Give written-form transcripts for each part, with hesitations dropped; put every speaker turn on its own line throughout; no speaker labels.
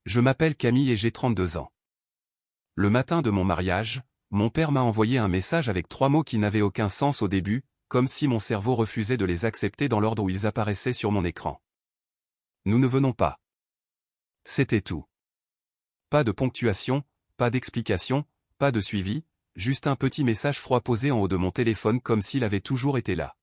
Je m'appelle Camille et j'ai 32 ans. Le matin de mon mariage, mon père m'a envoyé un message avec 3 mots qui n'avaient aucun sens au début, comme si mon cerveau refusait de les accepter dans l'ordre où ils apparaissaient sur mon écran. Nous ne venons pas. C'était tout. Pas de ponctuation, pas d'explication, pas de suivi, juste un petit message froid posé en haut de mon téléphone comme s'il avait toujours été là.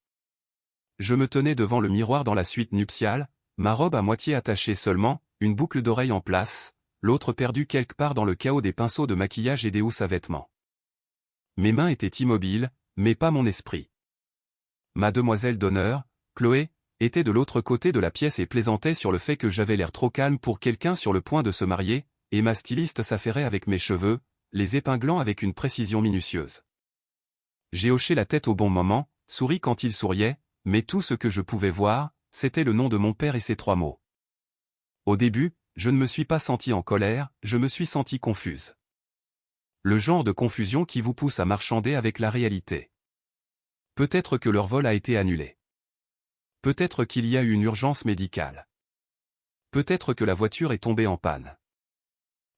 Je me tenais devant le miroir dans la suite nuptiale, ma robe à moitié attachée seulement, une boucle d'oreille en place, l'autre perdue quelque part dans le chaos des pinceaux de maquillage et des housses à vêtements. Mes mains étaient immobiles, mais pas mon esprit. Ma demoiselle d'honneur, Chloé, était de l'autre côté de la pièce et plaisantait sur le fait que j'avais l'air trop calme pour quelqu'un sur le point de se marier, et ma styliste s'affairait avec mes cheveux, les épinglant avec une précision minutieuse. J'ai hoché la tête au bon moment, souri quand il souriait, mais tout ce que je pouvais voir, c'était le nom de mon père et ces 3 mots. Au début, je ne me suis pas sentie en colère, je me suis sentie confuse. Le genre de confusion qui vous pousse à marchander avec la réalité. Peut-être que leur vol a été annulé. Peut-être qu'il y a eu une urgence médicale. Peut-être que la voiture est tombée en panne.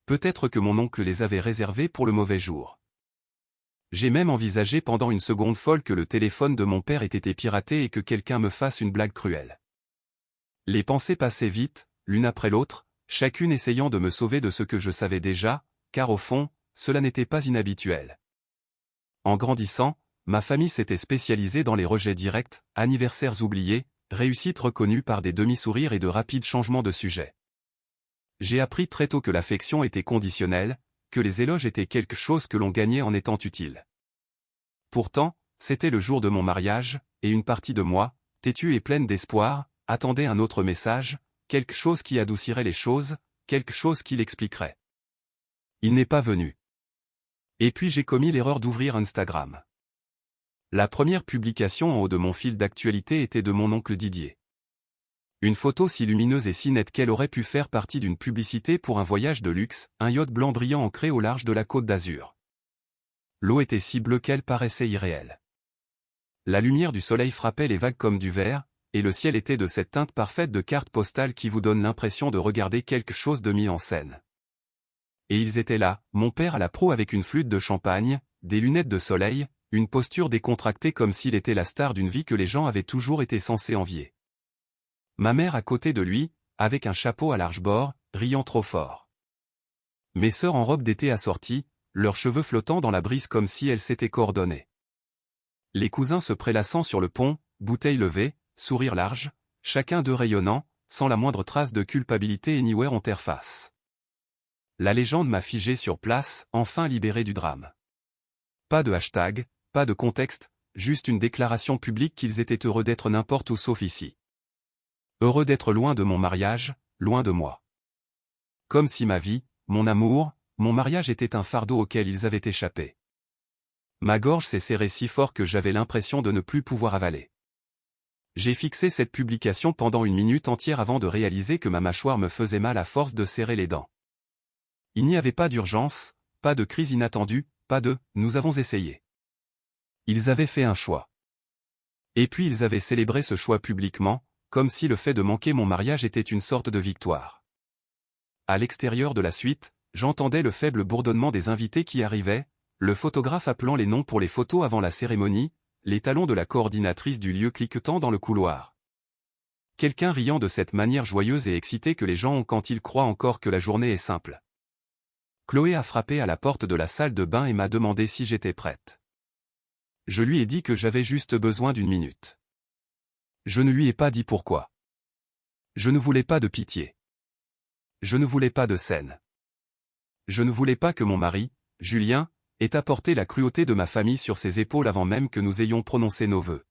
Peut-être que mon oncle les avait réservés pour le mauvais jour. J'ai même envisagé pendant une seconde folle que le téléphone de mon père ait été piraté et que quelqu'un me fasse une blague cruelle. Les pensées passaient vite, l'une après l'autre, chacune essayant de me sauver de ce que je savais déjà, car au fond, cela n'était pas inhabituel. En grandissant, ma famille s'était spécialisée dans les rejets directs, anniversaires oubliés, réussites reconnues par des demi-sourires et de rapides changements de sujet. J'ai appris très tôt que l'affection était conditionnelle, que les éloges étaient quelque chose que l'on gagnait en étant utile. Pourtant, c'était le jour de mon mariage, et une partie de moi, têtue et pleine d'espoir, attendait un autre message, quelque chose qui adoucirait les choses, quelque chose qui l'expliquerait. Il n'est pas venu. Et puis j'ai commis l'erreur d'ouvrir Instagram. La première publication en haut de mon fil d'actualité était de mon oncle Didier. Une photo si lumineuse et si nette qu'elle aurait pu faire partie d'une publicité pour un voyage de luxe, un yacht blanc brillant ancré au large de la Côte d'Azur. L'eau était si bleue qu'elle paraissait irréelle. La lumière du soleil frappait les vagues comme du verre, et le ciel était de cette teinte parfaite de carte postale qui vous donne l'impression de regarder quelque chose de mis en scène. Et ils étaient là, mon père à la proue avec une flûte de champagne, des lunettes de soleil, une posture décontractée comme s'il était la star d'une vie que les gens avaient toujours été censés envier. Ma mère à côté de lui, avec un chapeau à large bord, riant trop fort. Mes sœurs en robe d'été assorties, leurs cheveux flottant dans la brise comme si elles s'étaient coordonnées. Les cousins se prélassant sur le pont, bouteilles levées, sourire large, chacun d'eux rayonnant, sans la moindre trace de culpabilité anywhere on interface. La légende m'a figé sur place, enfin libéré du drame. Pas de hashtag, pas de contexte, juste une déclaration publique qu'ils étaient heureux d'être n'importe où sauf ici. Heureux d'être loin de mon mariage, loin de moi. Comme si ma vie, mon amour, mon mariage était un fardeau auquel ils avaient échappé. Ma gorge s'est serrée si fort que j'avais l'impression de ne plus pouvoir avaler. J'ai fixé cette publication pendant une minute entière avant de réaliser que ma mâchoire me faisait mal à force de serrer les dents. Il n'y avait pas d'urgence, pas de crise inattendue, pas de « nous avons essayé ». Ils avaient fait un choix. Et puis ils avaient célébré ce choix publiquement, comme si le fait de manquer mon mariage était une sorte de victoire. À l'extérieur de la suite, j'entendais le faible bourdonnement des invités qui arrivaient, le photographe appelant les noms pour les photos avant la cérémonie, les talons de la coordinatrice du lieu cliquetant dans le couloir. Quelqu'un riant de cette manière joyeuse et excitée que les gens ont quand ils croient encore que la journée est simple. Chloé a frappé à la porte de la salle de bain et m'a demandé si j'étais prête. Je lui ai dit que j'avais juste besoin d'une minute. Je ne lui ai pas dit pourquoi. Je ne voulais pas de pitié. Je ne voulais pas de scène. Je ne voulais pas que mon mari, Julien, ait apporté la cruauté de ma famille sur ses épaules avant même que nous ayons prononcé nos vœux.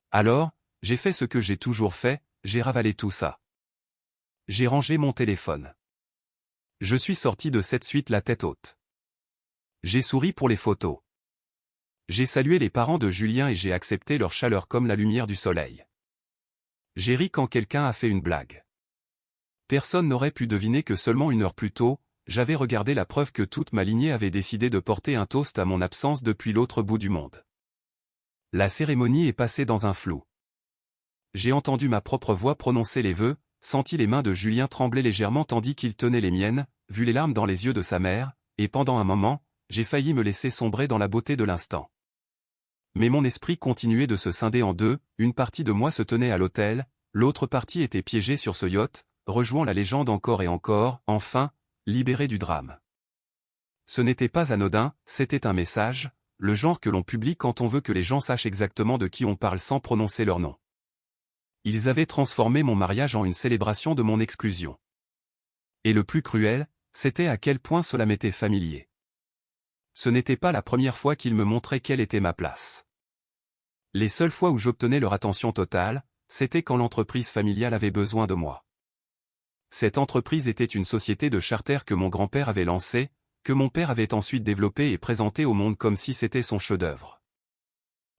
Alors, j'ai fait ce que j'ai toujours fait, j'ai ravalé tout ça. J'ai rangé mon téléphone. Je suis sorti de cette suite la tête haute. J'ai souri pour les photos. J'ai salué les parents de Julien et j'ai accepté leur chaleur comme la lumière du soleil. J'ai ri quand quelqu'un a fait une blague. Personne n'aurait pu deviner que seulement 1 heure plus tôt, j'avais regardé la preuve que toute ma lignée avait décidé de porter un toast à mon absence depuis l'autre bout du monde. La cérémonie est passée dans un flou. J'ai entendu ma propre voix prononcer les vœux, senti les mains de Julien trembler légèrement tandis qu'il tenait les miennes, vu les larmes dans les yeux de sa mère, et pendant un moment, j'ai failli me laisser sombrer dans la beauté de l'instant. Mais mon esprit continuait de se scinder en deux, une partie de moi se tenait à l'hôtel, l'autre partie était piégée sur ce yacht, rejouant la légende encore et encore, enfin, libérée du drame. Ce n'était pas anodin, c'était un message, le genre que l'on publie quand on veut que les gens sachent exactement de qui on parle sans prononcer leur nom. Ils avaient transformé mon mariage en une célébration de mon exclusion. Et le plus cruel, c'était à quel point cela m'était familier. Ce n'était pas la première fois qu'ils me montraient quelle était ma place. Les seules fois où j'obtenais leur attention totale, c'était quand l'entreprise familiale avait besoin de moi. Cette entreprise était une société de charter que mon grand-père avait lancée, que mon père avait ensuite développée et présentée au monde comme si c'était son chef-d'œuvre.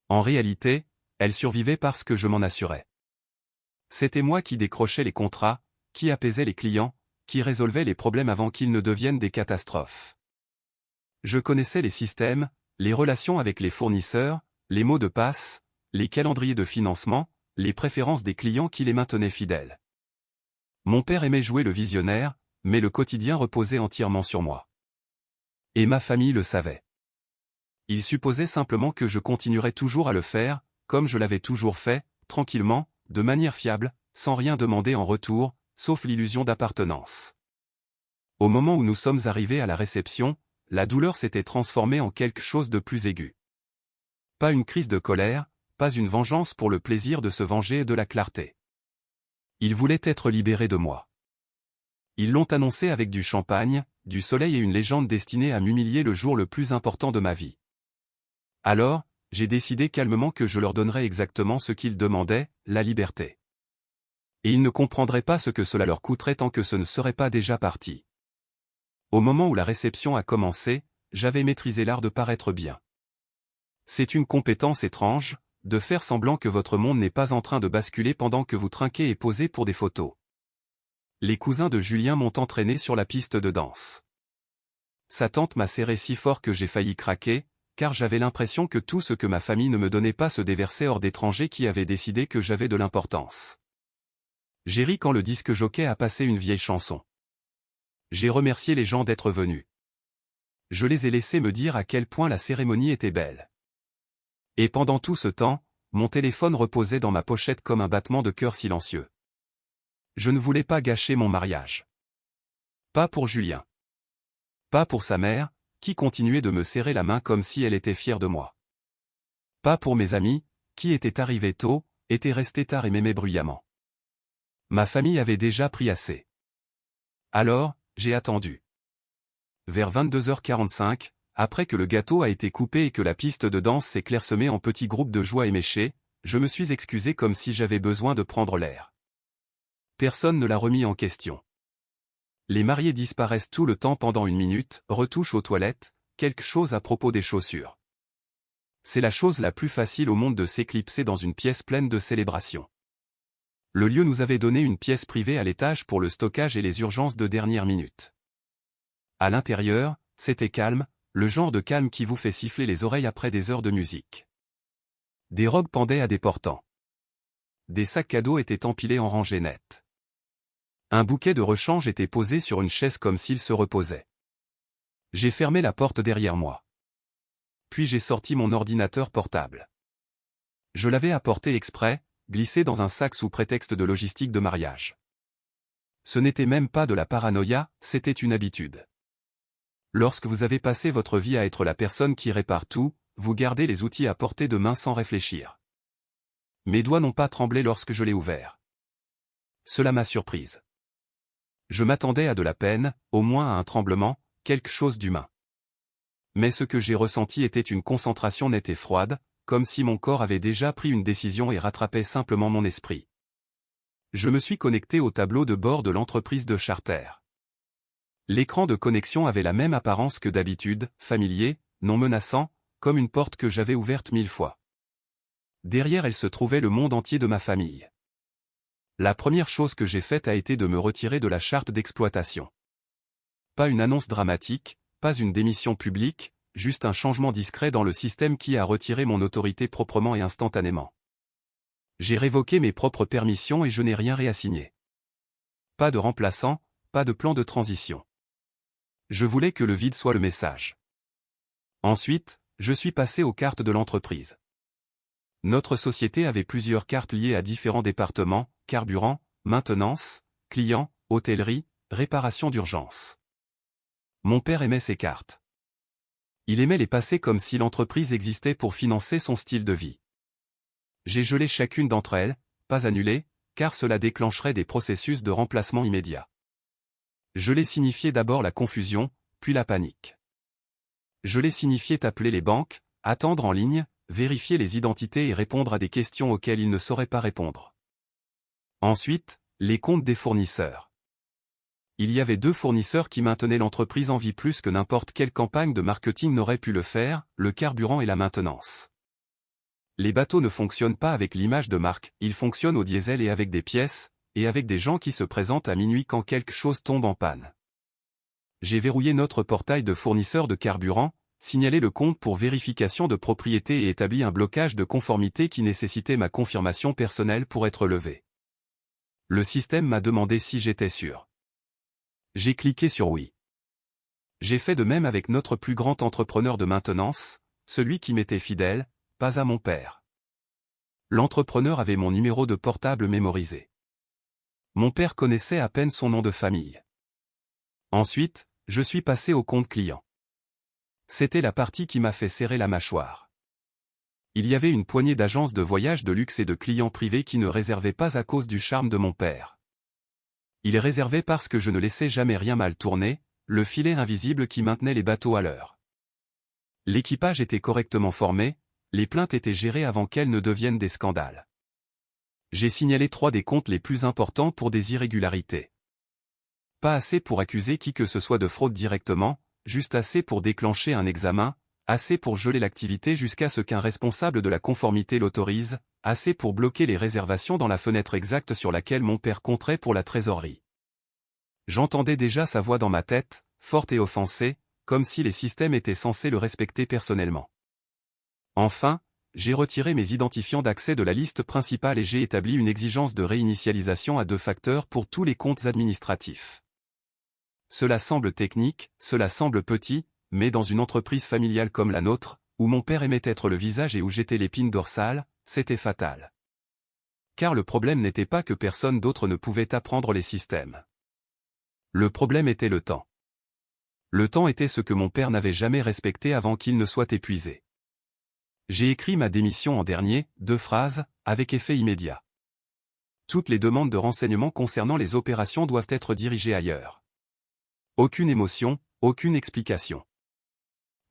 En réalité, elle survivait parce que je m'en assurais. C'était moi qui décrochais les contrats, qui apaisais les clients, qui résolvait les problèmes avant qu'ils ne deviennent des catastrophes. Je connaissais les systèmes, les relations avec les fournisseurs, les mots de passe, les calendriers de financement, les préférences des clients qui les maintenaient fidèles. Mon père aimait jouer le visionnaire, mais le quotidien reposait entièrement sur moi. Et ma famille le savait. Il supposait simplement que je continuerais toujours à le faire, comme je l'avais toujours fait, tranquillement, de manière fiable, sans rien demander en retour, sauf l'illusion d'appartenance. Au moment où nous sommes arrivés à la réception, la douleur s'était transformée en quelque chose de plus aigu. Pas une crise de colère, pas une vengeance pour le plaisir de se venger et de la clarté. Ils voulaient être libérés de moi. Ils l'ont annoncé avec du champagne, du soleil et une légende destinée à m'humilier le jour le plus important de ma vie. Alors, j'ai décidé calmement que je leur donnerais exactement ce qu'ils demandaient, la liberté. Et ils ne comprendraient pas ce que cela leur coûterait tant que ce ne serait pas déjà parti. Au moment où la réception a commencé, j'avais maîtrisé l'art de paraître bien. C'est une compétence étrange, de faire semblant que votre monde n'est pas en train de basculer pendant que vous trinquez et posez pour des photos. Les cousins de Julien m'ont entraîné sur la piste de danse. Sa tante m'a serré si fort que j'ai failli craquer, car j'avais l'impression que tout ce que ma famille ne me donnait pas se déversait hors d'étrangers qui avaient décidé que j'avais de l'importance. J'ai ri quand le disque jockey a passé une vieille chanson. J'ai remercié les gens d'être venus. Je les ai laissés me dire à quel point la cérémonie était belle. Et pendant tout ce temps, mon téléphone reposait dans ma pochette comme un battement de cœur silencieux. Je ne voulais pas gâcher mon mariage. Pas pour Julien. Pas pour sa mère, qui continuait de me serrer la main comme si elle était fière de moi. Pas pour mes amis, qui étaient arrivés tôt, étaient restés tard et m'aimaient bruyamment. Ma famille avait déjà pris assez. Alors, j'ai attendu. Vers 22h45, après que le gâteau a été coupé et que la piste de danse s'est clairsemée en petits groupes de joie éméchés, je me suis excusé comme si j'avais besoin de prendre l'air. Personne ne l'a remis en question. Les mariés disparaissent tout le temps pendant une minute, retouchent aux toilettes, quelque chose à propos des chaussures. C'est la chose la plus facile au monde de s'éclipser dans une pièce pleine de célébrations. Le lieu nous avait donné une pièce privée à l'étage pour le stockage et les urgences de dernière minute. À l'intérieur, c'était calme, le genre de calme qui vous fait siffler les oreilles après des heures de musique. Des robes pendaient à des portants. Des sacs cadeaux étaient empilés en rangées nettes. Un bouquet de rechange était posé sur une chaise comme s'il se reposait. J'ai fermé la porte derrière moi. Puis j'ai sorti mon ordinateur portable. Je l'avais apporté exprès, glissé dans un sac sous prétexte de logistique de mariage. Ce n'était même pas de la paranoïa, c'était une habitude. Lorsque vous avez passé votre vie à être la personne qui répare tout, vous gardez les outils à portée de main sans réfléchir. Mes doigts n'ont pas tremblé lorsque je l'ai ouvert. Cela m'a surprise. Je m'attendais à de la peine, au moins à un tremblement, quelque chose d'humain. Mais ce que j'ai ressenti était une concentration nette et froide, comme si mon corps avait déjà pris une décision et rattrapait simplement mon esprit. Je me suis connecté au tableau de bord de l'entreprise de charter. L'écran de connexion avait la même apparence que d'habitude, familier, non menaçant, comme une porte que j'avais ouverte 1000 fois. Derrière elle se trouvait le monde entier de ma famille. La première chose que j'ai faite a été de me retirer de la charte d'exploitation. Pas une annonce dramatique, pas une démission publique, juste un changement discret dans le système qui a retiré mon autorité proprement et instantanément. J'ai révoqué mes propres permissions et je n'ai rien réassigné. Pas de remplaçant, pas de plan de transition. Je voulais que le vide soit le message. Ensuite, je suis passé aux cartes de l'entreprise. Notre société avait plusieurs cartes liées à différents départements, carburant, maintenance, clients, hôtellerie, réparation d'urgence. Mon père aimait ces cartes. Il aimait les passer comme si l'entreprise existait pour financer son style de vie. J'ai gelé chacune d'entre elles, pas annulée, car cela déclencherait des processus de remplacement immédiat. Geler signifiait d'abord la confusion, puis la panique. Geler signifiait appeler les banques, attendre en ligne, vérifier les identités et répondre à des questions auxquelles ils ne sauraient pas répondre. Ensuite, les comptes des fournisseurs. Il y avait 2 fournisseurs qui maintenaient l'entreprise en vie plus que n'importe quelle campagne de marketing n'aurait pu le faire, le carburant et la maintenance. Les bateaux ne fonctionnent pas avec l'image de marque, ils fonctionnent au diesel et avec des pièces, et avec des gens qui se présentent à minuit quand quelque chose tombe en panne. J'ai verrouillé notre portail de fournisseurs de carburant, signalé le compte pour vérification de propriété et établi un blocage de conformité qui nécessitait ma confirmation personnelle pour être levé. Le système m'a demandé si j'étais sûr. J'ai cliqué sur oui. J'ai fait de même avec notre plus grand entrepreneur de maintenance, celui qui m'était fidèle, pas à mon père. L'entrepreneur avait mon numéro de portable mémorisé. Mon père connaissait à peine son nom de famille. Ensuite, je suis passé au compte client. C'était la partie qui m'a fait serrer la mâchoire. Il y avait une poignée d'agences de voyage de luxe et de clients privés qui ne réservaient pas à cause du charme de mon père. Ils réservaient parce que je ne laissais jamais rien mal tourner, le filet invisible qui maintenait les bateaux à l'heure. L'équipage était correctement formé, les plaintes étaient gérées avant qu'elles ne deviennent des scandales. J'ai signalé 3 des comptes les plus importants pour des irrégularités. Pas assez pour accuser qui que ce soit de fraude directement, juste assez pour déclencher un examen, assez pour geler l'activité jusqu'à ce qu'un responsable de la conformité l'autorise, assez pour bloquer les réservations dans la fenêtre exacte sur laquelle mon père compterait pour la trésorerie. J'entendais déjà sa voix dans ma tête, forte et offensée, comme si les systèmes étaient censés le respecter personnellement. Enfin, j'ai retiré mes identifiants d'accès de la liste principale et j'ai établi une exigence de réinitialisation à 2 facteurs pour tous les comptes administratifs. Cela semble technique, cela semble petit, mais dans une entreprise familiale comme la nôtre, où mon père aimait être le visage et où j'étais l'épine dorsale, c'était fatal. Car le problème n'était pas que personne d'autre ne pouvait apprendre les systèmes. Le problème était le temps. Le temps était ce que mon père n'avait jamais respecté avant qu'il ne soit épuisé. J'ai écrit ma démission en dernier, 2 phrases, avec effet immédiat. Toutes les demandes de renseignements concernant les opérations doivent être dirigées ailleurs. Aucune émotion, aucune explication.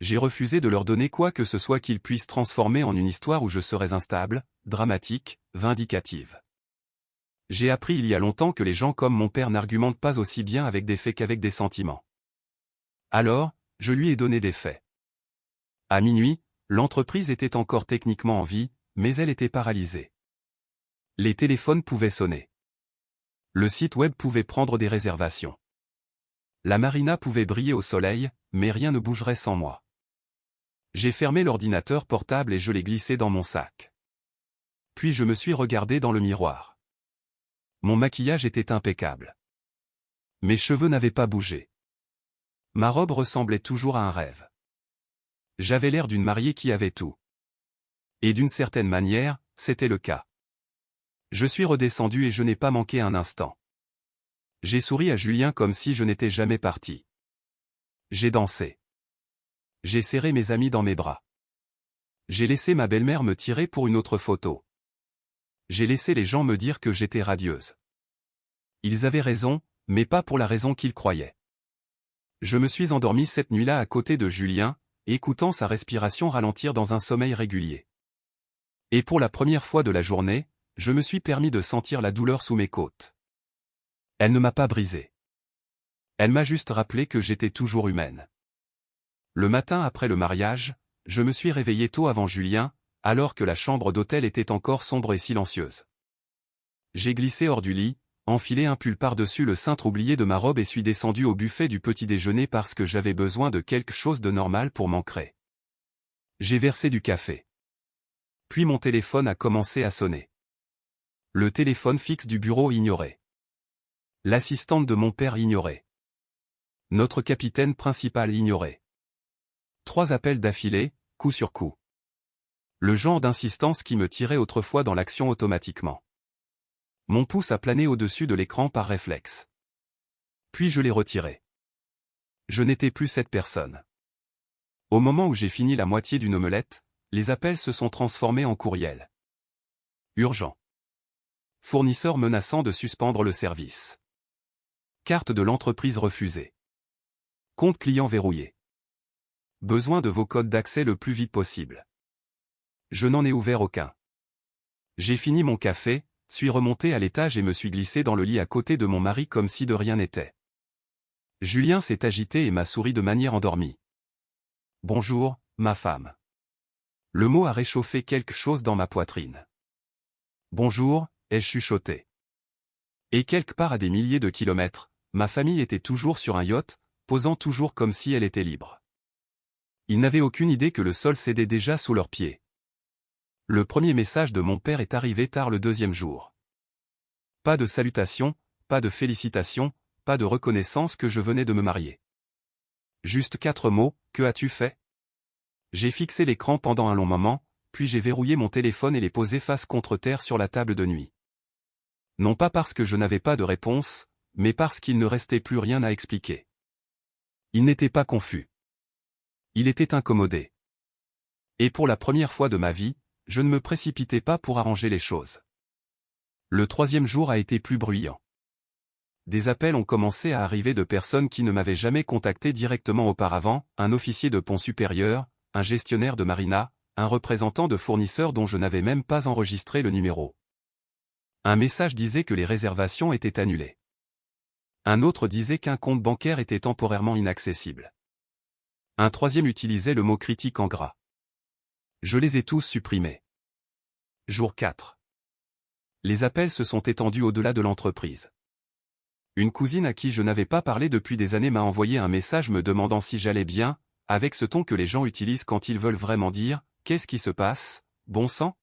J'ai refusé de leur donner quoi que ce soit qu'ils puissent transformer en une histoire où je serais instable, dramatique, vindicative. J'ai appris il y a longtemps que les gens comme mon père n'argumentent pas aussi bien avec des faits qu'avec des sentiments. Alors, je lui ai donné des faits. À minuit, l'entreprise était encore techniquement en vie, mais elle était paralysée. Les téléphones pouvaient sonner. Le site web pouvait prendre des réservations. La marina pouvait briller au soleil, mais rien ne bougerait sans moi. J'ai fermé l'ordinateur portable et je l'ai glissé dans mon sac. Puis je me suis regardé dans le miroir. Mon maquillage était impeccable. Mes cheveux n'avaient pas bougé. Ma robe ressemblait toujours à un rêve. J'avais l'air d'une mariée qui avait tout. Et d'une certaine manière, c'était le cas. Je suis redescendu et je n'ai pas manqué un instant. J'ai souri à Julien comme si je n'étais jamais parti. J'ai dansé. J'ai serré mes amis dans mes bras. J'ai laissé ma belle-mère me tirer pour une autre photo. J'ai laissé les gens me dire que j'étais radieuse. Ils avaient raison, mais pas pour la raison qu'ils croyaient. Je me suis endormi cette nuit-là à côté de Julien, écoutant sa respiration ralentir dans un sommeil régulier. Et pour la première fois de la journée, je me suis permis de sentir la douleur sous mes côtes. Elle ne m'a pas brisé. Elle m'a juste rappelé que j'étais toujours humaine. Le matin après le mariage, je me suis réveillé tôt avant Julien, alors que la chambre d'hôtel était encore sombre et silencieuse. J'ai glissé hors du lit, enfilé un pull par-dessus le cintre oublié de ma robe et suis descendu au buffet du petit déjeuner parce que j'avais besoin de quelque chose de normal pour m'ancrer. J'ai versé du café. Puis mon téléphone a commencé à sonner. Le téléphone fixe du bureau ignoré. L'assistante de mon père ignorée. Notre capitaine principal ignoré. 3 appels d'affilée, coup sur coup. Le genre d'insistance qui me tirait autrefois dans l'action automatiquement. Mon pouce a plané au-dessus de l'écran par réflexe. Puis je l'ai retiré. Je n'étais plus cette personne. Au moment où j'ai fini la moitié d'une omelette, les appels se sont transformés en courriels. Urgent. Fournisseur menaçant de suspendre le service. Carte de l'entreprise refusée. Compte client verrouillé. Besoin de vos codes d'accès le plus vite possible. Je n'en ai ouvert aucun. J'ai fini mon café, suis remonté à l'étage et me suis glissé dans le lit à côté de mon mari comme si de rien n'était. Julien s'est agité et m'a souri de manière endormie. Bonjour, ma femme. Le mot a réchauffé quelque chose dans ma poitrine. Bonjour, ai-je chuchoté. Et quelque part à des milliers de kilomètres, ma famille était toujours sur un yacht, posant toujours comme si elle était libre. Ils n'avaient aucune idée que le sol cédait déjà sous leurs pieds. Le premier message de mon père est arrivé tard le 2e jour. Pas de salutations, pas de félicitations, pas de reconnaissance que je venais de me marier. Juste 4 mots, que as-tu fait? J'ai fixé l'écran pendant un long moment, puis j'ai verrouillé mon téléphone et l'ai posé face contre terre sur la table de nuit. Non pas parce que je n'avais pas de réponse, mais parce qu'il ne restait plus rien à expliquer. Il n'était pas confus. Il était incommodé. Et pour la première fois de ma vie, je ne me précipitais pas pour arranger les choses. Le 3e jour a été plus bruyant. Des appels ont commencé à arriver de personnes qui ne m'avaient jamais contacté directement auparavant, un officier de pont supérieur, un gestionnaire de marina, un représentant de fournisseur dont je n'avais même pas enregistré le numéro. Un message disait que les réservations étaient annulées. Un autre disait qu'un compte bancaire était temporairement inaccessible. Un 3e utilisait le mot critique en gras. Je les ai tous supprimés. Jour 4. Les appels se sont étendus au-delà de l'entreprise. Une cousine à qui je n'avais pas parlé depuis des années m'a envoyé un message me demandant si j'allais bien, avec ce ton que les gens utilisent quand ils veulent vraiment dire « Qu'est-ce qui se passe, bon sang ?»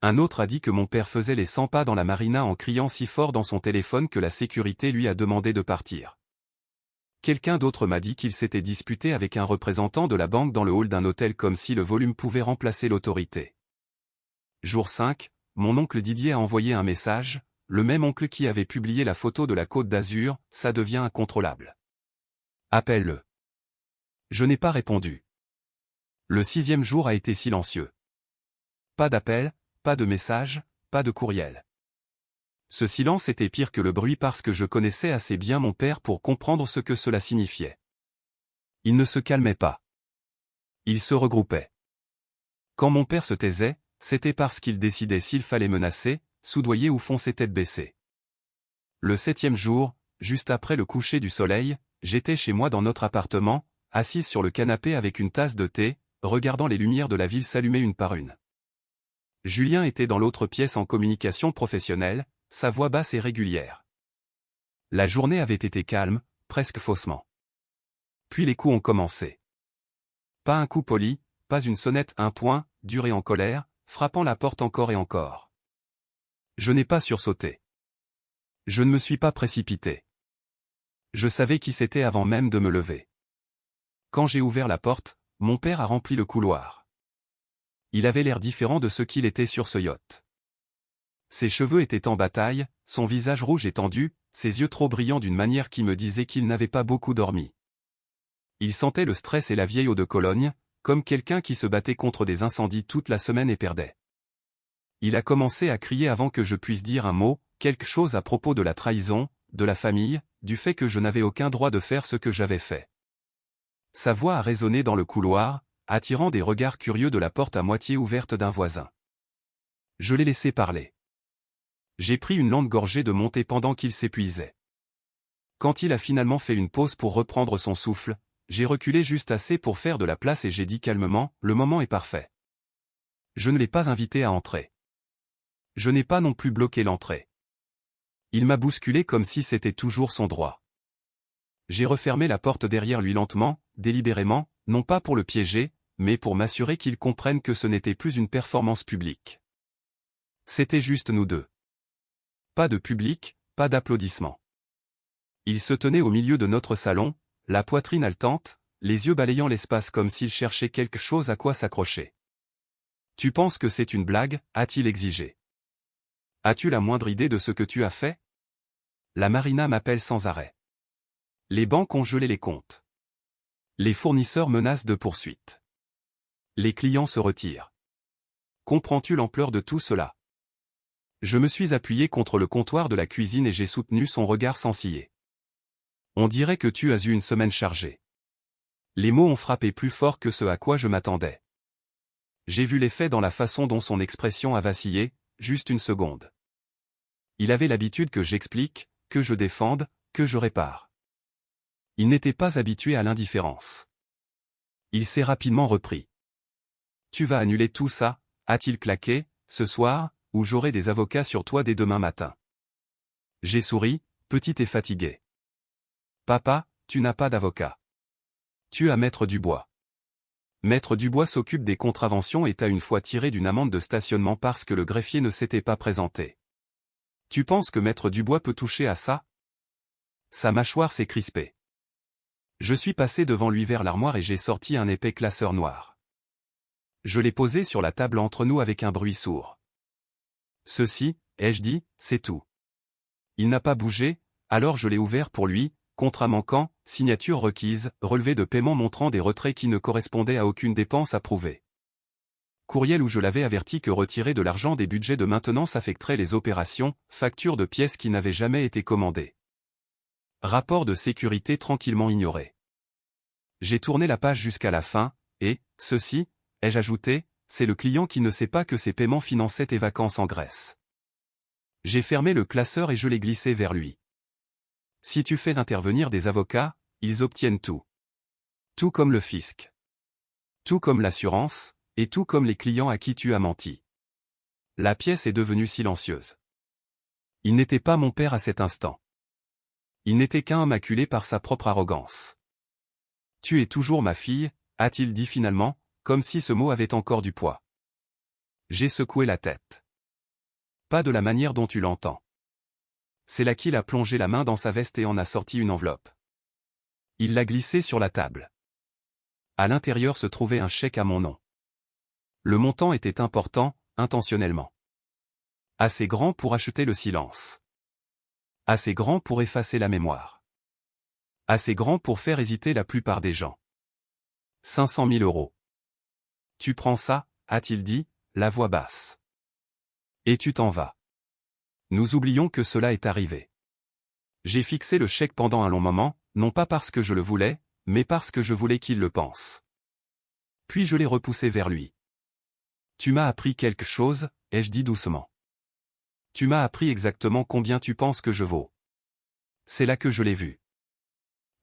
Un autre a dit que mon père faisait les 100 pas dans la marina en criant si fort dans son téléphone que la sécurité lui a demandé de partir. Quelqu'un d'autre m'a dit qu'il s'était disputé avec un représentant de la banque dans le hall d'un hôtel comme si le volume pouvait remplacer l'autorité. Jour 5, mon oncle Didier a envoyé un message, le même oncle qui avait publié la photo de la Côte d'Azur, ça devient incontrôlable. Appelle-le. Je n'ai pas répondu. Le 6e jour a été silencieux. Pas d'appel, pas de message, pas de courriel. Ce silence était pire que le bruit parce que je connaissais assez bien mon père pour comprendre ce que cela signifiait. Il ne se calmait pas. Il se regroupait. Quand mon père se taisait, c'était parce qu'il décidait s'il fallait menacer, soudoyer ou foncer tête baissée. Le 7e jour, juste après le coucher du soleil, j'étais chez moi dans notre appartement, assise sur le canapé avec une tasse de thé, regardant les lumières de la ville s'allumer une par une. Julien était dans l'autre pièce en communication professionnelle, sa voix basse et régulière. La journée avait été calme, presque faussement. Puis les coups ont commencé. Pas un coup poli, pas une sonnette un point, dure et en colère, frappant la porte encore et encore. Je n'ai pas sursauté. Je ne me suis pas précipité. Je savais qui c'était avant même de me lever. Quand j'ai ouvert la porte, mon père a rempli le couloir. Il avait l'air différent de ce qu'il était sur ce yacht. Ses cheveux étaient en bataille, son visage rouge et tendu, ses yeux trop brillants d'une manière qui me disait qu'il n'avait pas beaucoup dormi. Il sentait le stress et la vieille eau de Cologne, comme quelqu'un qui se battait contre des incendies toute la semaine et perdait. Il a commencé à crier avant que je puisse dire un mot, quelque chose à propos de la trahison, de la famille, du fait que je n'avais aucun droit de faire ce que j'avais fait. Sa voix a résonné dans le couloir, attirant des regards curieux de la porte à moitié ouverte d'un voisin. Je l'ai laissé parler. J'ai pris une longue gorgée de mon thé pendant qu'il s'épuisait. Quand il a finalement fait une pause pour reprendre son souffle, j'ai reculé juste assez pour faire de la place et j'ai dit calmement, le moment est parfait. Je ne l'ai pas invité à entrer. Je n'ai pas non plus bloqué l'entrée. Il m'a bousculé comme si c'était toujours son droit. J'ai refermé la porte derrière lui lentement, délibérément, non pas pour le piéger, mais pour m'assurer qu'il comprenne que ce n'était plus une performance publique. C'était juste nous deux. Pas de public, pas d'applaudissements. Il se tenait au milieu de notre salon, la poitrine haletante, les yeux balayant l'espace comme s'il cherchait quelque chose à quoi s'accrocher. « Tu penses que c'est une blague ?» a-t-il exigé. « As-tu la moindre idée de ce que tu as fait ? La marina m'appelle sans arrêt. Les banques ont gelé les comptes. Les fournisseurs menacent de poursuites. Les clients se retirent. Comprends-tu l'ampleur de tout cela ? » Je me suis appuyé contre le comptoir de la cuisine et j'ai soutenu son regard sans ciller. « On dirait que tu as eu une semaine chargée. » Les mots ont frappé plus fort que ce à quoi je m'attendais. J'ai vu l'effet dans la façon dont son expression a vacillé, juste une seconde. Il avait l'habitude que j'explique, que je défende, que je répare. Il n'était pas habitué à l'indifférence. Il s'est rapidement repris. « Tu vas annuler tout ça ?» a-t-il claqué, « ce soir, ou j'aurai des avocats sur toi dès demain matin. » J'ai souri, petite et fatiguée. « Papa, tu n'as pas d'avocat. Tu as Maître Dubois. Maître Dubois s'occupe des contraventions et t'a une fois tiré d'une amende de stationnement parce que le greffier ne s'était pas présenté. Tu penses que Maître Dubois peut toucher à ça ? » Sa mâchoire s'est crispée. Je suis passé devant lui vers l'armoire et j'ai sorti un épais classeur noir. Je l'ai posé sur la table entre nous avec un bruit sourd. « Ceci, ai-je dit, c'est tout. » Il n'a pas bougé, alors je l'ai ouvert pour lui, contrat manquant, signature requise, relevé de paiement montrant des retraits qui ne correspondaient à aucune dépense approuvée. Courriel où je l'avais averti que retirer de l'argent des budgets de maintenance affecterait les opérations, facture de pièces qui n'avaient jamais été commandées. Rapport de sécurité tranquillement ignoré. J'ai tourné la page jusqu'à la fin, et, ceci, ai-je ajouté, c'est le client qui ne sait pas que ses paiements finançaient tes vacances en Grèce. J'ai fermé le classeur et je l'ai glissé vers lui. Si tu fais intervenir des avocats, ils obtiennent tout. Tout comme le fisc. Tout comme l'assurance, et tout comme les clients à qui tu as menti. La pièce est devenue silencieuse. Il n'était pas mon père à cet instant. Il n'était qu'un homme acculé par sa propre arrogance. « Tu es toujours ma fille » a-t-il dit finalement, comme si ce mot avait encore du poids. J'ai secoué la tête. Pas de la manière dont tu l'entends. C'est là qu'il a plongé la main dans sa veste et en a sorti une enveloppe. Il l'a glissée sur la table. À l'intérieur se trouvait un chèque à mon nom. Le montant était important, intentionnellement. Assez grand pour acheter le silence. Assez grand pour effacer la mémoire. Assez grand pour faire hésiter la plupart des gens. 500 000 €. Tu prends ça, a-t-il dit, la voix basse. Et tu t'en vas. Nous oublions que cela est arrivé. J'ai fixé le chèque pendant un long moment, non pas parce que je le voulais, mais parce que je voulais qu'il le pense. Puis je l'ai repoussé vers lui. Tu m'as appris quelque chose, ai-je dit doucement. Tu m'as appris exactement combien tu penses que je vaux. C'est là que je l'ai vu.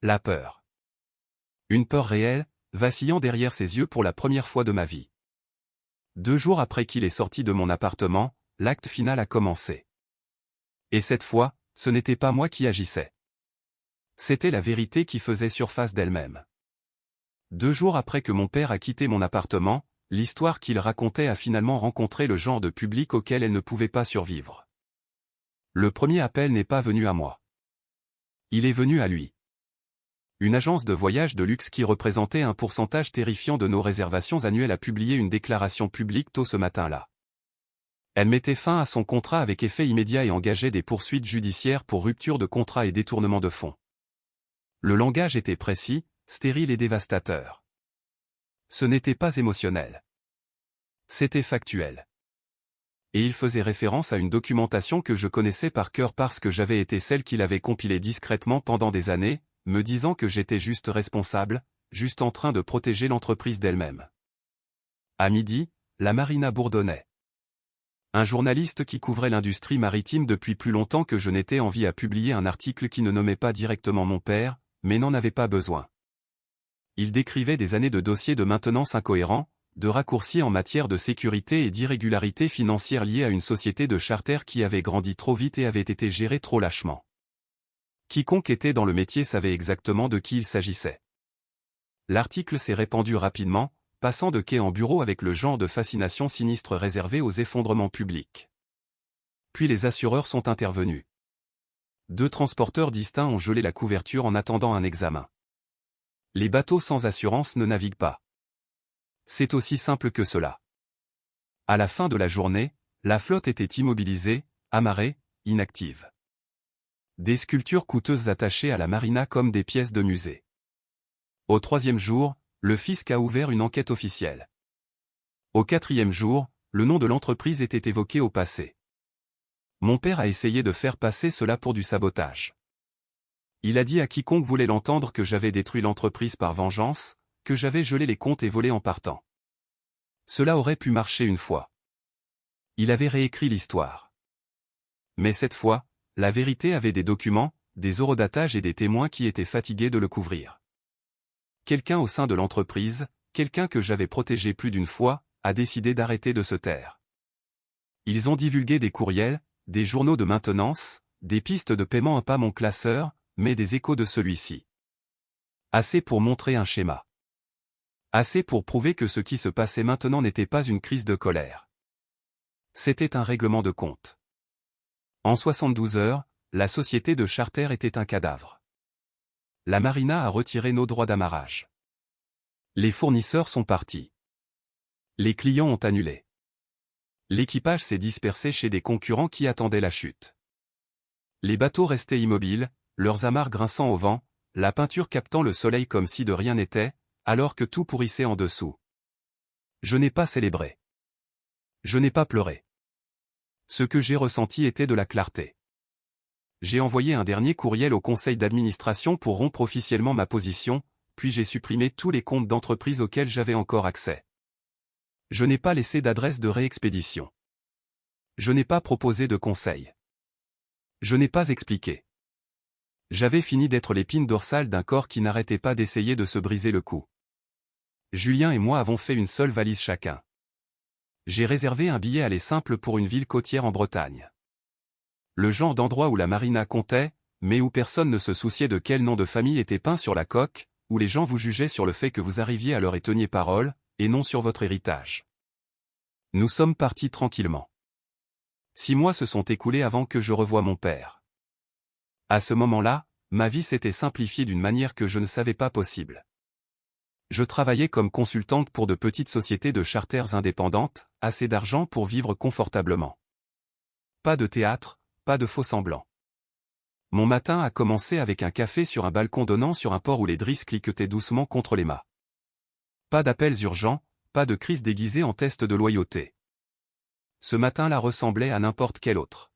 La peur. Une peur réelle, vacillant derrière ses yeux pour la première fois de ma vie. 2 jours après qu'il est sorti de mon appartement, l'acte final a commencé. Et cette fois, ce n'était pas moi qui agissais. C'était la vérité qui faisait surface d'elle-même. 2 jours après que mon père a quitté mon appartement, l'histoire qu'il racontait a finalement rencontré le genre de public auquel elle ne pouvait pas survivre. Le premier appel n'est pas venu à moi. Il est venu à lui. Une agence de voyage de luxe qui représentait un pourcentage terrifiant de nos réservations annuelles a publié une déclaration publique tôt ce matin-là. Elle mettait fin à son contrat avec effet immédiat et engageait des poursuites judiciaires pour rupture de contrat et détournement de fonds. Le langage était précis, stérile et dévastateur. Ce n'était pas émotionnel. C'était factuel. Et il faisait référence à une documentation que je connaissais par cœur parce que j'avais été celle qui l'avait compilée discrètement pendant des années, me disant que j'étais juste responsable, juste en train de protéger l'entreprise d'elle-même. À midi, la marina bourdonnait. Un journaliste qui couvrait l'industrie maritime depuis plus longtemps que je n'étais en vie a publié un article qui ne nommait pas directement mon père, mais n'en avait pas besoin. Il décrivait des années de dossiers de maintenance incohérents, de raccourcis en matière de sécurité et d'irrégularités financières liées à une société de charter qui avait grandi trop vite et avait été gérée trop lâchement. Quiconque était dans le métier savait exactement de qui il s'agissait. L'article s'est répandu rapidement, passant de quai en bureau avec le genre de fascination sinistre réservé aux effondrements publics. Puis les assureurs sont intervenus. 2 transporteurs distincts ont gelé la couverture en attendant un examen. Les bateaux sans assurance ne naviguent pas. C'est aussi simple que cela. À la fin de la journée, la flotte était immobilisée, amarrée, inactive. Des sculptures coûteuses attachées à la marina comme des pièces de musée. Au 3e jour, le fisc a ouvert une enquête officielle. Au 4e jour, le nom de l'entreprise était évoqué au passé. Mon père a essayé de faire passer cela pour du sabotage. Il a dit à quiconque voulait l'entendre que j'avais détruit l'entreprise par vengeance, que j'avais gelé les comptes et volé en partant. Cela aurait pu marcher une fois. Il avait réécrit l'histoire. Mais cette fois, la vérité avait des documents, des horodatages et des témoins qui étaient fatigués de le couvrir. Quelqu'un au sein de l'entreprise, quelqu'un que j'avais protégé plus d'une fois, a décidé d'arrêter de se taire. Ils ont divulgué des courriels, des journaux de maintenance, des pistes de paiement, pas mon classeur, mais des échos de celui-ci. Assez pour montrer un schéma. Assez pour prouver que ce qui se passait maintenant n'était pas une crise de colère. C'était un règlement de compte. En 72 heures, la société de charter était un cadavre. La marina a retiré nos droits d'amarrage. Les fournisseurs sont partis. Les clients ont annulé. L'équipage s'est dispersé chez des concurrents qui attendaient la chute. Les bateaux restaient immobiles, leurs amarres grinçant au vent, la peinture captant le soleil comme si de rien n'était, alors que tout pourrissait en dessous. Je n'ai pas célébré. Je n'ai pas pleuré. Ce que j'ai ressenti était de la clarté. J'ai envoyé un dernier courriel au conseil d'administration pour rompre officiellement ma position, puis j'ai supprimé tous les comptes d'entreprise auxquels j'avais encore accès. Je n'ai pas laissé d'adresse de réexpédition. Je n'ai pas proposé de conseil. Je n'ai pas expliqué. J'avais fini d'être l'épine dorsale d'un corps qui n'arrêtait pas d'essayer de se briser le cou. Julien et moi avons fait une seule valise chacun. J'ai réservé un billet aller simple pour une ville côtière en Bretagne. Le genre d'endroit où la marina comptait, mais où personne ne se souciait de quel nom de famille était peint sur la coque, où les gens vous jugeaient sur le fait que vous arriviez à l'heure et teniez parole, et non sur votre héritage. Nous sommes partis tranquillement. 6 mois se sont écoulés avant que je revoie mon père. À ce moment-là, ma vie s'était simplifiée d'une manière que je ne savais pas possible. Je travaillais comme consultante pour de petites sociétés de charters indépendantes, assez d'argent pour vivre confortablement. Pas de théâtre, pas de faux-semblants. Mon matin a commencé avec un café sur un balcon donnant sur un port où les drisses cliquetaient doucement contre les mâts. Pas d'appels urgents, pas de crise déguisée en test de loyauté. Ce matin-là ressemblait à n'importe quel autre.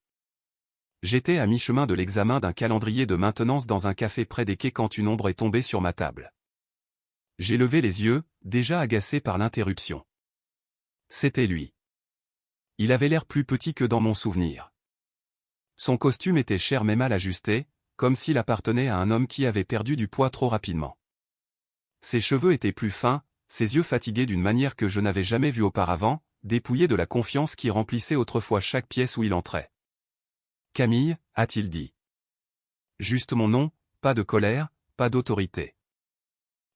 J'étais à mi-chemin de l'examen d'un calendrier de maintenance dans un café près des quais quand une ombre est tombée sur ma table. J'ai levé les yeux, déjà agacé par l'interruption. C'était lui. Il avait l'air plus petit que dans mon souvenir. Son costume était cher mais mal ajusté, comme s'il appartenait à un homme qui avait perdu du poids trop rapidement. Ses cheveux étaient plus fins, ses yeux fatigués d'une manière que je n'avais jamais vue auparavant, dépouillés de la confiance qui remplissait autrefois chaque pièce où il entrait. « Camille » a-t-il dit. Juste mon nom, pas de colère, pas d'autorité.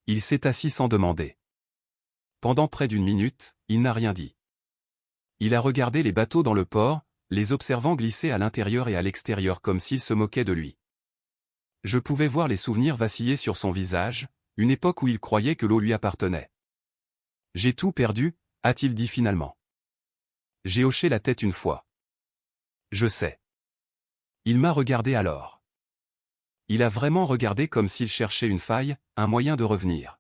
Il s'est assis sans demander. Pendant près d'1 minute, il n'a rien dit. Il a regardé les bateaux dans le port, les observant glisser à l'intérieur et à l'extérieur comme s'il se moquait de lui. Je pouvais voir les souvenirs vaciller sur son visage, une époque où il croyait que l'eau lui appartenait. « J'ai tout perdu » a-t-il dit finalement. J'ai hoché la tête une fois. Je sais. Il m'a regardé alors. Il a vraiment regardé comme s'il cherchait une faille, un moyen de revenir.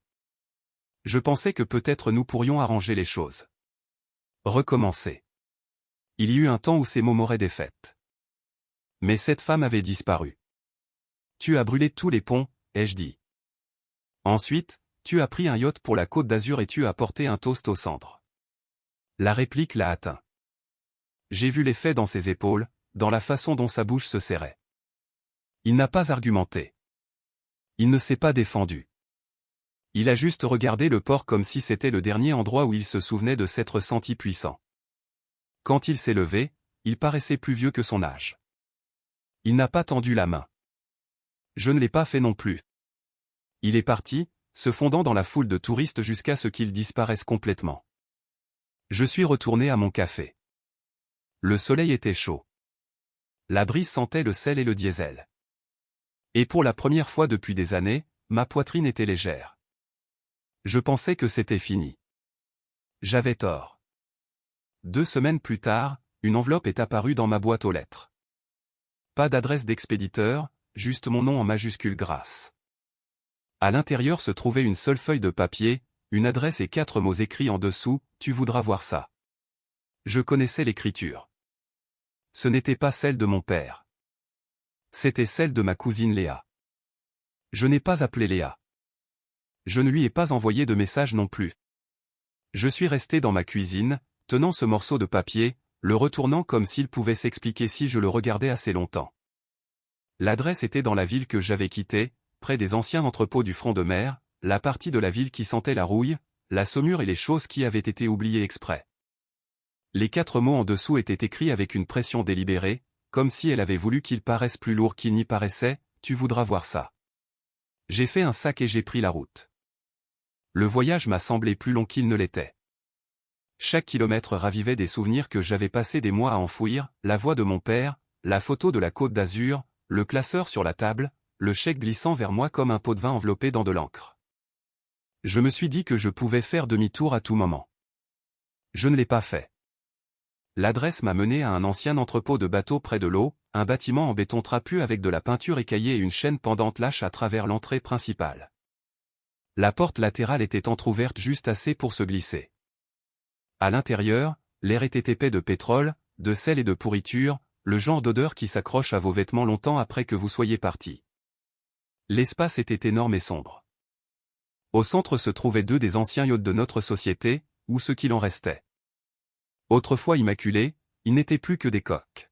Je pensais que peut-être nous pourrions arranger les choses. Recommencer. Il y eut un temps où ces mots m'auraient défaite. Mais cette femme avait disparu. Tu as brûlé tous les ponts, ai-je dit. Ensuite, tu as pris un yacht pour la Côte d'Azur et tu as porté un toast aux cendres. La réplique l'a atteint. J'ai vu l'effet dans ses épaules, dans la façon dont sa bouche se serrait. Il n'a pas argumenté. Il ne s'est pas défendu. Il a juste regardé le port comme si c'était le dernier endroit où il se souvenait de s'être senti puissant. Quand il s'est levé, il paraissait plus vieux que son âge. Il n'a pas tendu la main. Je ne l'ai pas fait non plus. Il est parti, se fondant dans la foule de touristes jusqu'à ce qu'il disparaisse complètement. Je suis retourné à mon café. Le soleil était chaud. La brise sentait le sel et le diesel. Et pour la première fois depuis des années, ma poitrine était légère. Je pensais que c'était fini. J'avais tort. 2 semaines plus tard, une enveloppe est apparue dans ma boîte aux lettres. Pas d'adresse d'expéditeur, juste mon nom en majuscules grasses. À l'intérieur se trouvait une seule feuille de papier, une adresse et 4 mots écrits en dessous, « Tu voudras voir ça ». Je connaissais l'écriture. Ce n'était pas celle de mon père. C'était celle de ma cousine Léa. Je n'ai pas appelé Léa. Je ne lui ai pas envoyé de message non plus. Je suis resté dans ma cuisine, tenant ce morceau de papier, le retournant comme s'il pouvait s'expliquer si je le regardais assez longtemps. L'adresse était dans la ville que j'avais quittée, près des anciens entrepôts du front de mer, la partie de la ville qui sentait la rouille, la saumure et les choses qui avaient été oubliées exprès. Les 4 mots en dessous étaient écrits avec une pression délibérée, comme si elle avait voulu qu'ils paraissent plus lourds qu'ils n'y paraissaient, « Tu voudras voir ça ». J'ai fait un sac et j'ai pris la route. Le voyage m'a semblé plus long qu'il ne l'était. Chaque kilomètre ravivait des souvenirs que j'avais passé des mois à enfouir, la voix de mon père, la photo de la Côte d'Azur, le classeur sur la table, le chèque glissant vers moi comme un pot de vin enveloppé dans de l'encre. Je me suis dit que je pouvais faire demi-tour à tout moment. Je ne l'ai pas fait. L'adresse m'a mené à un ancien entrepôt de bateaux près de l'eau, un bâtiment en béton trapu avec de la peinture écaillée et une chaîne pendante lâche à travers l'entrée principale. La porte latérale était entr'ouverte juste assez pour se glisser. À l'intérieur, l'air était épais de pétrole, de sel et de pourriture, le genre d'odeur qui s'accroche à vos vêtements longtemps après que vous soyez parti. L'espace était énorme et sombre. Au centre se trouvaient 2 des anciens yachts de notre société, ou ce qu'il en restait. Autrefois immaculés, ils n'étaient plus que des coques.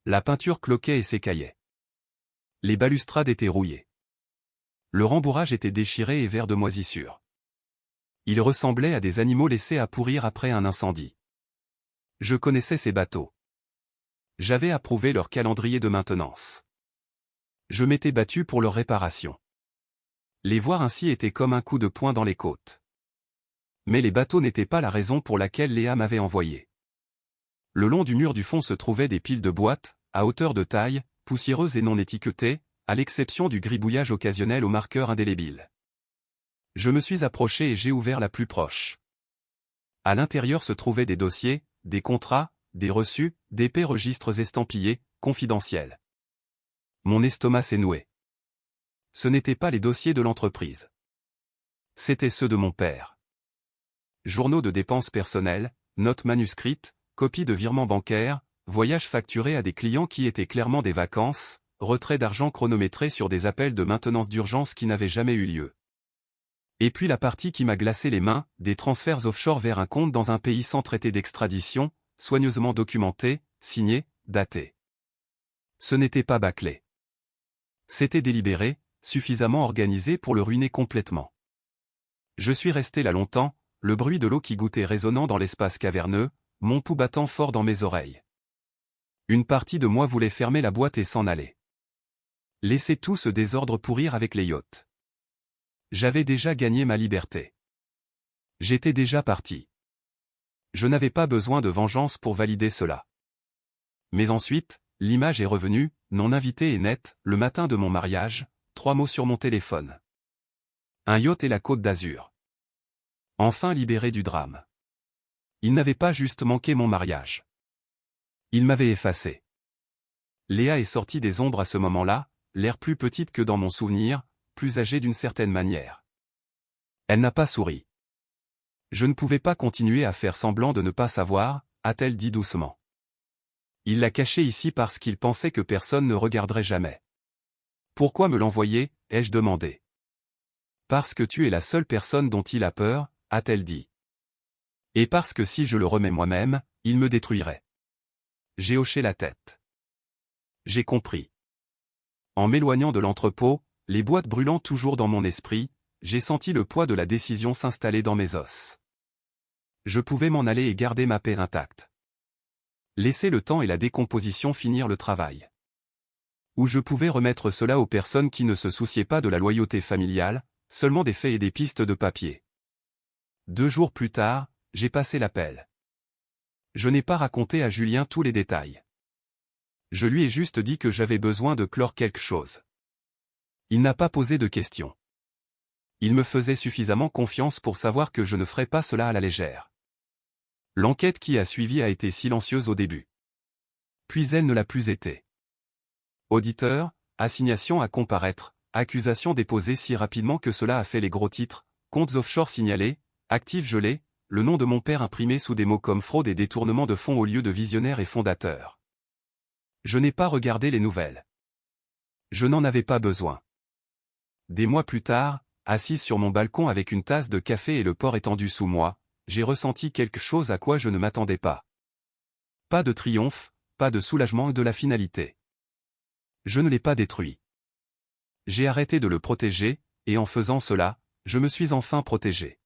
La peinture cloquait et s'écaillait. Les balustrades étaient rouillées. Le rembourrage était déchiré et vert de moisissure. Il ressemblait à des animaux laissés à pourrir après un incendie. Je connaissais ces bateaux. J'avais approuvé leur calendrier de maintenance. Je m'étais battu pour leur réparation. Les voir ainsi était comme un coup de poing dans les côtes. Mais les bateaux n'étaient pas la raison pour laquelle Léa m'avait envoyé. Le long du mur du fond se trouvaient des piles de boîtes, à hauteur de taille, poussiéreuses et non étiquetées, à l'exception du gribouillage occasionnel au marqueur indélébile. Je me suis approché et j'ai ouvert la plus proche. À l'intérieur se trouvaient des dossiers, des contrats, des reçus, d'épais registres estampillés, confidentiels. Mon estomac s'est noué. Ce n'étaient pas les dossiers de l'entreprise. C'étaient ceux de mon père. Journaux de dépenses personnelles, notes manuscrites, copies de virements bancaires, voyages facturés à des clients qui étaient clairement des vacances, retraits d'argent chronométrés sur des appels de maintenance d'urgence qui n'avaient jamais eu lieu. Et puis la partie qui m'a glacé les mains, des transferts offshore vers un compte dans un pays sans traité d'extradition, soigneusement documenté, signé, daté. Ce n'était pas bâclé. C'était délibéré, suffisamment organisé pour le ruiner complètement. Je suis resté là longtemps, le bruit de l'eau qui goûtait résonnant dans l'espace caverneux, mon pouls battant fort dans mes oreilles. Une partie de moi voulait fermer la boîte et s'en aller. Laisser tout ce désordre pourrir avec les yachts. J'avais déjà gagné ma liberté. J'étais déjà parti. Je n'avais pas besoin de vengeance pour valider cela. Mais ensuite, l'image est revenue, non invitée et nette, le matin de mon mariage, 3 mots sur mon téléphone. Un yacht et la Côte d'Azur. Enfin libéré du drame. Il n'avait pas juste manqué mon mariage. Il m'avait effacé. Léa est sortie des ombres à ce moment-là, l'air plus petite que dans mon souvenir, plus âgée d'une certaine manière. Elle n'a pas souri. Je ne pouvais pas continuer à faire semblant de ne pas savoir, a-t-elle dit doucement. Il l'a caché ici parce qu'il pensait que personne ne regarderait jamais. Pourquoi me l'envoyer, ai-je demandé. Parce que tu es la seule personne dont il a peur, a-t-elle dit. Et parce que si je le remets moi-même, il me détruirait. J'ai hoché la tête. J'ai compris. En m'éloignant de l'entrepôt, les boîtes brûlant toujours dans mon esprit, j'ai senti le poids de la décision s'installer dans mes os. Je pouvais m'en aller et garder ma paix intacte. Laisser le temps et la décomposition finir le travail. Ou je pouvais remettre cela aux personnes qui ne se souciaient pas de la loyauté familiale, seulement des faits et des pistes de papier. 2 jours plus tard, j'ai passé l'appel. Je n'ai pas raconté à Julien tous les détails. Je lui ai juste dit que j'avais besoin de clore quelque chose. Il n'a pas posé de questions. Il me faisait suffisamment confiance pour savoir que je ne ferais pas cela à la légère. L'enquête qui a suivi a été silencieuse au début. Puis elle ne l'a plus été. Auditeur, assignation à comparaître, accusation déposée si rapidement que cela a fait les gros titres, comptes offshore signalés, actifs gelés, le nom de mon père imprimé sous des mots comme fraude et détournement de fonds au lieu de visionnaire et fondateur. Je n'ai pas regardé les nouvelles. Je n'en avais pas besoin. Des mois plus tard, assise sur mon balcon avec une tasse de café et le port étendu sous moi, j'ai ressenti quelque chose à quoi je ne m'attendais pas. Pas de triomphe, pas de soulagement et de la finalité. Je ne l'ai pas détruit. J'ai arrêté de le protéger, et en faisant cela, je me suis enfin protégé.